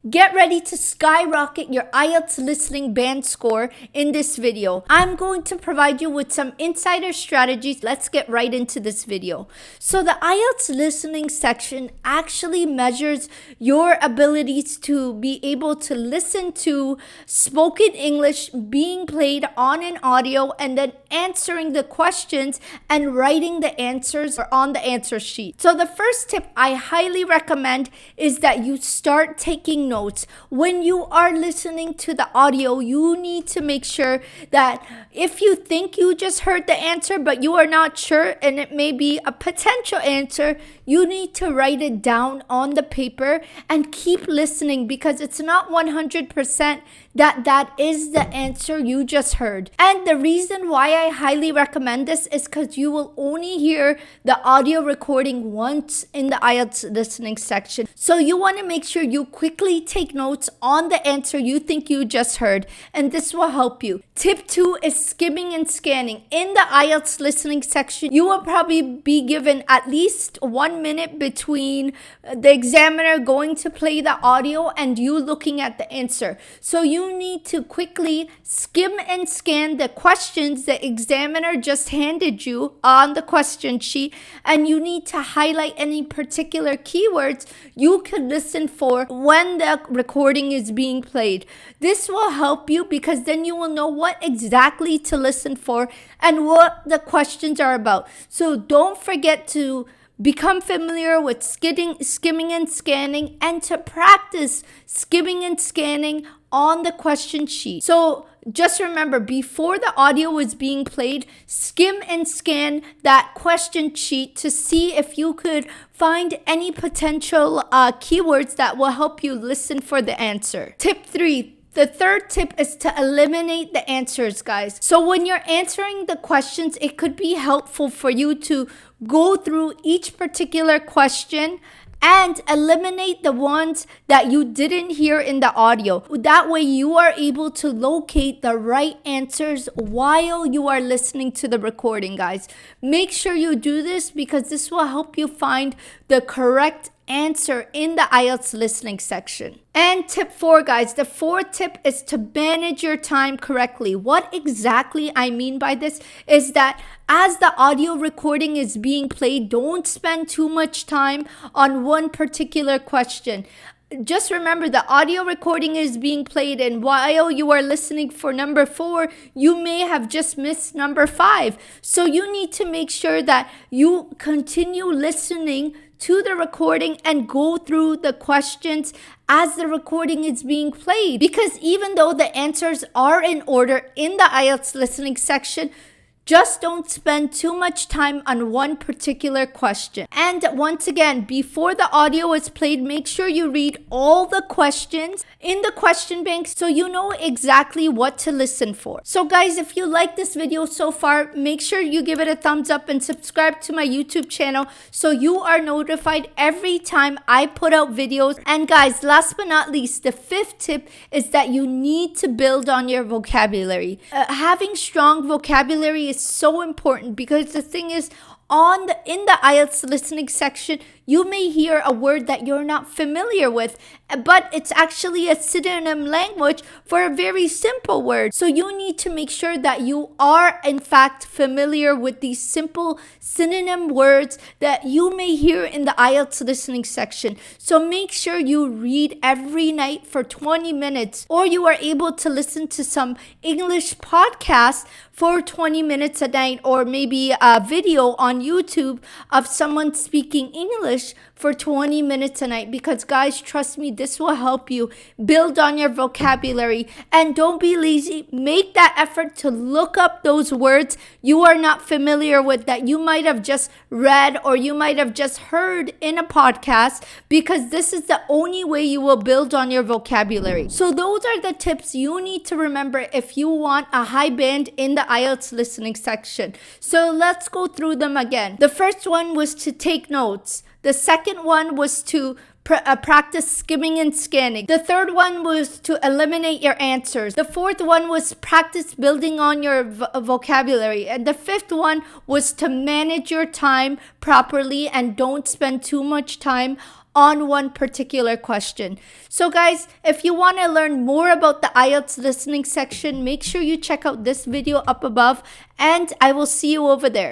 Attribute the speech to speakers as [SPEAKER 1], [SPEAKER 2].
[SPEAKER 1] Get ready to skyrocket your IELTS listening band score in this video. I'm going to provide you with some insider strategies. Let's get right into this video. So the IELTS listening section actually measures your abilities to be able to listen to spoken English being played on an audio and then answering the questions and writing the answers on the answer sheet. So the first tip I highly recommend is that you start taking notes. When you are listening to the audio, you need to make sure that if you think you just heard the answer but you are not sure and it may be a potential answer, you need to write it down on the paper and keep listening, because it's not 100% that is the answer you just heard. And the reason why I highly recommend this is because you will only hear the audio recording once in the IELTS listening section. So you want to make sure you quickly take notes on the answer you think you just heard, and this will help you. Tip 2 is skimming and scanning. In the IELTS listening section, you will probably be given at least 1 minute between the examiner going to play the audio and you looking at the answer. So you need to quickly skim and scan the questions the examiner just handed you on the question sheet, and you need to highlight any particular keywords you could listen for when the recording is being played. This will help you because then you will know what exactly to listen for and what the questions are about. So don't forget to become familiar with skimming and scanning, and to practice skimming and scanning on the question sheet. So just remember, before the audio is being played, skim and scan that question sheet to see if you could find any potential keywords that will help you listen for the answer. Tip 3. The third tip is to eliminate the answers, guys. So when you're answering the questions, it could be helpful for you to go through each particular question and eliminate the ones that you didn't hear in the audio. That way you are able to locate the right answers while you are listening to the recording, guys. Make sure you do this because this will help you find the correct answer in the IELTS listening section. And tip 4, guys, the fourth tip is to manage your time correctly. What exactly I mean by this is that as the audio recording is being played, don't spend too much time on one particular question. Just remember, the audio recording is being played, and while you are listening for number 4, you may have just missed number 5. So you need to make sure that you continue listening to the recording and go through the questions as the recording is being played. Because even though the answers are in order in the IELTS listening section, just don't spend too much time on one particular question. And once again, before the audio is played, make sure you read all the questions in the question bank so you know exactly what to listen for. So guys, if you like this video so far, make sure you give it a thumbs up and subscribe to my YouTube channel so you are notified every time I put out videos. And guys, last but not least, the 5th tip is that you need to build on your vocabulary. Having strong vocabulary is so important, because the thing is, in the IELTS listening section, you may hear a word that you're not familiar with, but it's actually a synonym language for a very simple word. So you need to make sure that you are in fact familiar with these simple synonym words that you may hear in the IELTS listening section. So make sure you read every night for 20 minutes, or you are able to listen to some English podcasts for 20 minutes a night, or maybe a video on YouTube of someone speaking English for 20 minutes a night. Because guys, trust me, this will help you build on your vocabulary. And don't be lazy. Make that effort to look up those words you are not familiar with that you might have just read or you might have just heard in a podcast, because this is the only way you will build on your vocabulary. So those are the tips you need to remember if you want a high band in the IELTS listening section. So let's go through them again. The first one was to take notes. The second one was to practice skimming and scanning. The third one was to eliminate your answers. The fourth one was practice building on your vocabulary. And the fifth one was to manage your time properly and don't spend too much time on one particular question. So guys, if you want to learn more about the IELTS listening section, make sure you check out this video up above, and I will see you over there.